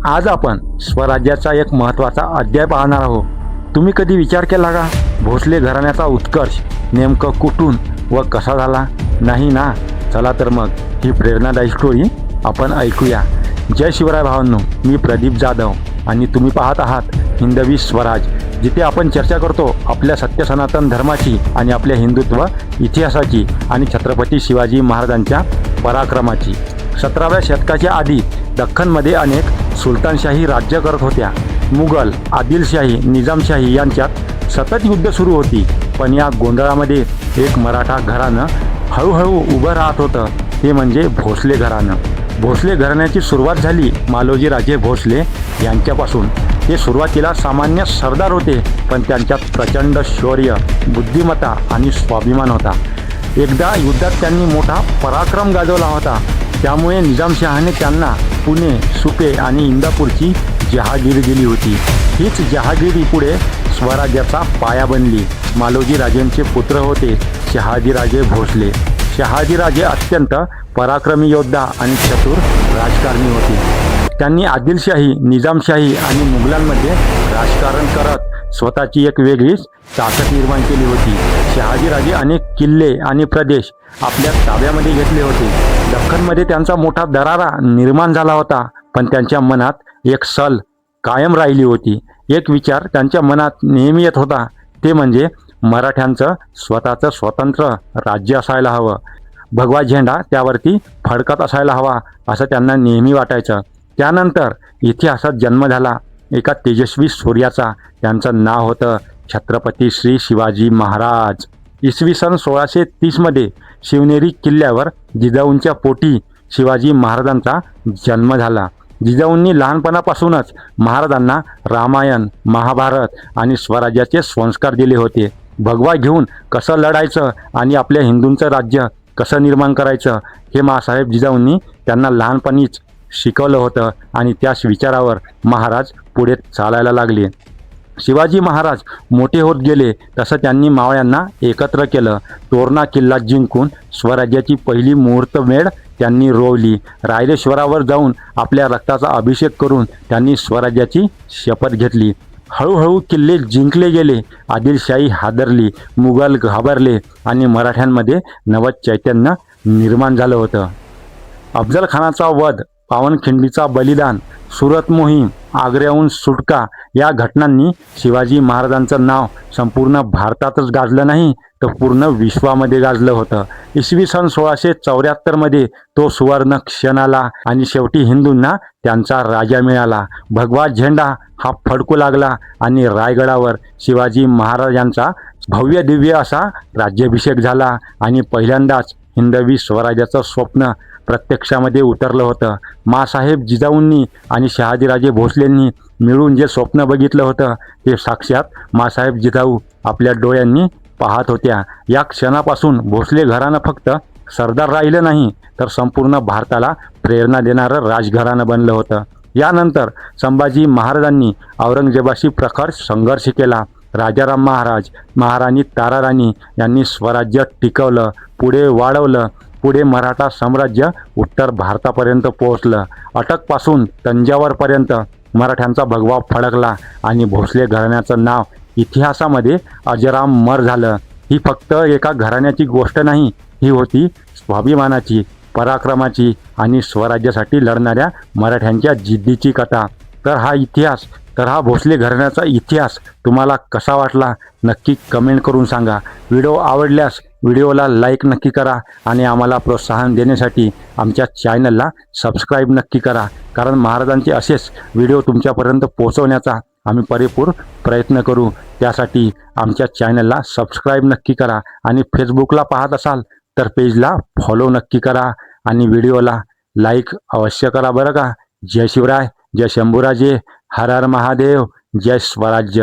आज आपण स्वराज्याचा एक महत्त्वाचा अध्याय पाहणार आहोत. तुम्ही कधी विचार केला का, भोसले घराण्याचा उत्कर्ष नेमकं कुठून व कसा झाला? नाही ना? चला तर मग ही प्रेरणादायी स्टोरी आपण ऐकूया. जय शिवराय भावांनो, मी प्रदीप जाधव आणि तुम्ही पाहत आहात हिंदवी स्वराज, जिथे आपण चर्चा करतो आपल्या सत्य सनातन धर्माची आणि आपल्या हिंदुत्व इतिहासाची आणि छत्रपती शिवाजी महाराजांच्या पराक्रमाची. 17व्या शतकाच्या आधी दख्खनमध्ये अनेक सुलतानशाही राज्य करत होत्या. मुघल, आदिलशाही, निजामशाही यांच्यात सतत युद्ध सुरू होती. पण या गोंधळामध्ये एक मराठा घराणं हळूहळू उभं राहत होतं, ते म्हणजे भोसले घराणं. भोसले घराण्याची सुरुवात झाली मालोजी राजे भोसले यांच्यापासून. ते सुरुवातीला सामान्य सरदार होते, पण त्यांच्यात प्रचंड शौर्य, बुद्धिमत्ता आणि स्वाभिमान होता. एकदा युद्धात त्यांनी मोठा पराक्रम गाजवला होता. त्यामुळे निजामशहाने त्यांना पुणे, सुपे आणि इंदापूरची जहागिरी दिली होती. हीच जहागिरी पुढे स्वराज्याचा पाया बनली. मालोजी राजेंचे पुत्र होते शहाजीराजे भोसले. शहाजीराजे अत्यंत पराक्रमी योद्धा आणि चतुर राजकारणी होते. त्यांनी आदिलशाही, निजामशाही आणि मुघलांमध्ये राजकारण करत स्वतःची एक वेगळीच ताकद निर्माण केली होती. शहाजीराजे अनेक किल्ले आणि प्रदेश आपल्या ताब्यामध्ये घेतले होते. दख्खनमध्ये त्यांचा मोठा दरारा निर्माण झाला होता, पण त्यांच्या मनात एक सल कायम राहिली होती. एक विचार त्यांच्या मनात नेहमी येत होता, ते म्हणजे मराठ्यांचं स्वतःचं स्वतंत्र राज्य असायला हवं. भगवा झेंडा त्यावरती फडकत असायला हवा, असं त्यांना नेहमी वाटायचं. त्यानंतर इतिहासात जन्म झाला एका तेजस्वी सूर्याचा. त्यांचं नाव होतं छत्रपती श्री शिवाजी महाराज. इसवी सन 1630मध्ये शिवनेरी किल्ल्यावर जिजाऊंच्या पोटी शिवाजी महाराजांचा जन्म झाला. जिजाऊंनी लहानपणापासूनच महाराजांना रामायण, महाभारत आणि स्वराज्याचे संस्कार दिले होते. भगवा घेऊन कसं लढायचं आणि आपल्या हिंदूंचं राज्य कसं निर्माण करायचं हे माँसाहेब जिजाऊंनी त्यांना लहानपणीच शिकवलं होतं आणि त्याच विचारावर महाराज पुढे चालायला लागले. शिवाजी महाराज मोठे होत गेले तसं त्यांनी मावळ्यांना एकत्र केलं. तोरणा किल्ला जिंकून स्वराज्याची पहिली मुहूर्तमेढ त्यांनी रोवली. रायरेश्वरावर जाऊन आपल्या रक्ताचा अभिषेक करून त्यांनी स्वराज्याची शपथ घेतली. हळूहळू किल्ले जिंकले गेले. आदिलशाही हादरली, मुघल घाबरले आणि मराठ्यांमध्ये नवं चैतन्य निर्माण झालं होतं. अफजल खानाचा वध, पावनखिंडीचा बलिदान, सुरत मोहीम, आग्र्याहून सुटका या घटनांनी शिवाजी महाराजांचं नाव संपूर्ण भारतातच गाजलं नाही, तर पूर्ण विश्वामध्ये गाजलं होतं. इसवी सन 1674मध्ये तो सुवर्ण क्षण आला आणि शेवटी हिंदूंना त्यांचा राजा मिळाला. भगवा झेंडा हा फडकू लागला आणि रायगडावर शिवाजी महाराजांचा भव्य दिव्य असा राज्याभिषेक झाला आणि पहिल्यांदाच हिंदवी स्वराज्याचं स्वप्न प्रत्यक्षामध्ये उतरलं होतं. माँसाहेब जिजाऊंनी आणि शहाजीराजे भोसलेंनी मिळून जे स्वप्न बघितलं होतं, ते साक्षात माँसाहेब जिजाऊ आपल्या डोळ्यांनी पाहत होत्या. या क्षणापासून भोसले घराणं फक्त सरदार राहिलं नाही, तर संपूर्ण भारताला प्रेरणा देणारं राजघराणं बनलं होतं. यानंतर संभाजी महाराजांनी औरंगजेबाशी प्रखर संघर्ष केला. राजाराम महाराज, महाराणी ताराराणी यांनी स्वराज्य टिकवलं, पुढे वाढवलं. पुढे मराठा साम्राज्य उत्तर भारतापर्यंत पोहोचलं. अटकपासून तंजावरपर्यंत मराठ्यांचा भगवा फडकला आणि भोसले घराण्याचं नाव इतिहासामध्ये अजरामर झालं. ही फक्त एका घराण्याची गोष्ट नाही, ही होती स्वाभिमानाची, पराक्रमाची आणि स्वराज्यासाठी लढणाऱ्या मराठ्यांच्या जिद्दीची कथा. तर हा भोसले घराण्याचा इतिहास तुम्हाला कसा वाटला नक्की कमेंट करून सांगा. व्हिडिओ आवडल्यास व्हिडिओला लाईक नक्की करा आणि आम्हाला प्रोत्साहन देण्यासाठी आमच्या चॅनलला सबस्क्राईब नक्की करा, कारण महाराजांचे असेच व्हिडिओ तुमच्यापर्यंत पोहोचवण्याचा आम्ही परिपूर्ण प्रयत्न करू. त्यासाठी आमच्या चॅनलला सबस्क्राईब नक्की करा आणि फेसबुकला पाहत असाल तर पेजला फॉलो नक्की करा आणि व्हिडिओला लाईक अवश्य करा बरं का. जय शिवराय, जय शंभूराजे, हर हर महादेव, जय स्वराज्य.